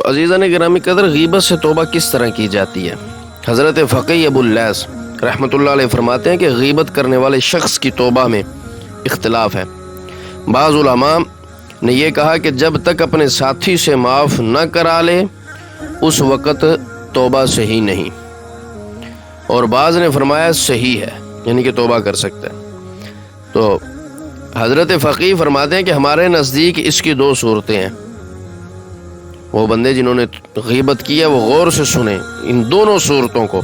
تو عزیزان گرامی قدر، غیبت سے توبہ کس طرح کی جاتی ہے؟ حضرت فقی ابو اللیث رحمۃ اللہ علیہ فرماتے ہیں کہ غیبت کرنے والے شخص کی توبہ میں اختلاف ہے۔ بعض علماء نے یہ کہا کہ جب تک اپنے ساتھی سے معاف نہ کرا لے اس وقت توبہ صحیح نہیں، اور بعض نے فرمایا صحیح ہے، یعنی کہ توبہ کر سکتا ہے۔ تو حضرت فقی فرماتے ہیں کہ ہمارے نزدیک اس کی دو صورتیں ہیں۔ وہ بندے جنہوں نے غیبت کی ہے وہ غور سے سنیں ان دونوں صورتوں کو،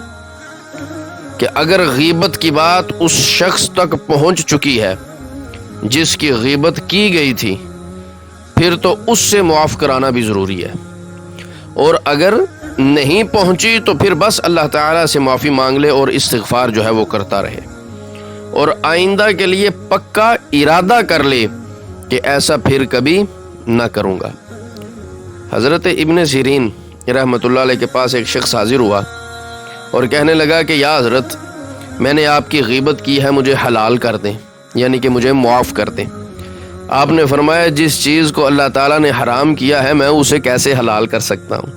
کہ اگر غیبت کی بات اس شخص تک پہنچ چکی ہے جس کی غیبت کی گئی تھی، پھر تو اس سے معاف کرانا بھی ضروری ہے، اور اگر نہیں پہنچی تو پھر بس اللہ تعالیٰ سے معافی مانگ لے اور استغفار جو ہے وہ کرتا رہے، اور آئندہ کے لیے پکا ارادہ کر لے کہ ایسا پھر کبھی نہ کروں گا۔ حضرت ابن سیرین رحمۃ اللہ علیہ کے پاس ایک شخص حاضر ہوا اور کہنے لگا کہ یا حضرت، میں نے آپ کی غیبت کی ہے، مجھے حلال کر دیں، یعنی کہ مجھے معاف کر دیں۔ آپ نے فرمایا جس چیز کو اللہ تعالیٰ نے حرام کیا ہے میں اسے کیسے حلال کر سکتا ہوں؟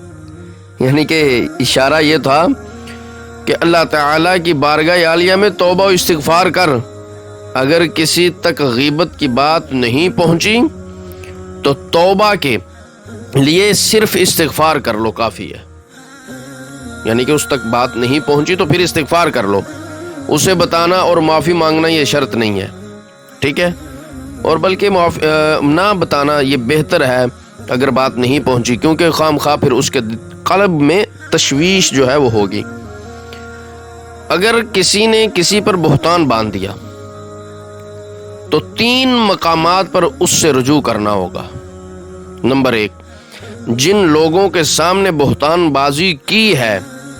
یعنی کہ اشارہ یہ تھا کہ اللہ تعالیٰ کی بارگاہ عالیہ میں توبہ و استغفار کر، اگر کسی تک غیبت کی بات نہیں پہنچی تو توبہ کے لیے صرف استغفار کر لو، کافی ہے۔ یعنی کہ اس تک بات نہیں پہنچی تو پھر استغفار کر لو، اسے بتانا اور معافی مانگنا یہ شرط نہیں ہے، ٹھیک ہے؟ اور بلکہ نہ بتانا یہ بہتر ہے اگر بات نہیں پہنچی، کیونکہ خام خواہ پھر اس کے قلب میں تشویش جو ہے وہ ہوگی۔ اگر کسی نے کسی پر بہتان باندھ دیا تو 3 مقامات پر اس سے رجوع کرنا ہوگا۔ نمبر 1، جن لوگوں کے سامنے بہتان بازی کی ہے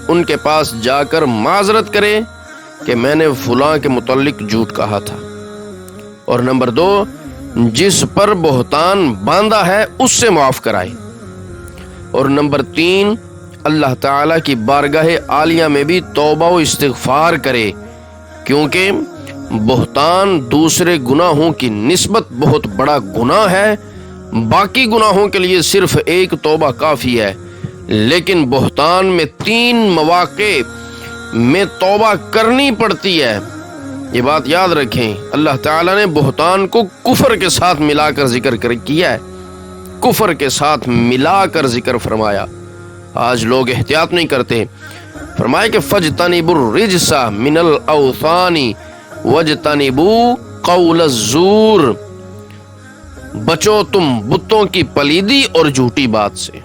ان کے پاس جا کر معذرت کرے کہ میں نے فلاں کے متعلق جھوٹ کہا تھا، اور نمبر 2، جس پر بہتان باندھا ہے اس سے معاف کرائے، اور نمبر 3، اللہ تعالیٰ کی بارگاہ عالیہ میں بھی توبہ و استغفار کرے، کیونکہ بہتان دوسرے گناہوں کی نسبت بہت بڑا گناہ ہے۔ باقی گناہوں کے لیے صرف ایک توبہ کافی ہے، لیکن بہتان میں 3 مواقع میں توبہ کرنی پڑتی ہے۔ یہ بات یاد رکھیں، اللہ تعالیٰ نے بہتان کو کفر کے ساتھ ملا کر ذکر کیا ہے، کفر کے ساتھ ملا کر ذکر فرمایا۔ آج لوگ احتیاط نہیں کرتے، فرمایا کہ فَاجْتَنِبُوا الرِّجْسَ مِنَ الْأَوْثَانِ وَاجْتَنِبُوا قَوْلَ الزُّورِ، بچو تم بتوں کی پلیدی اور جھوٹی بات سے۔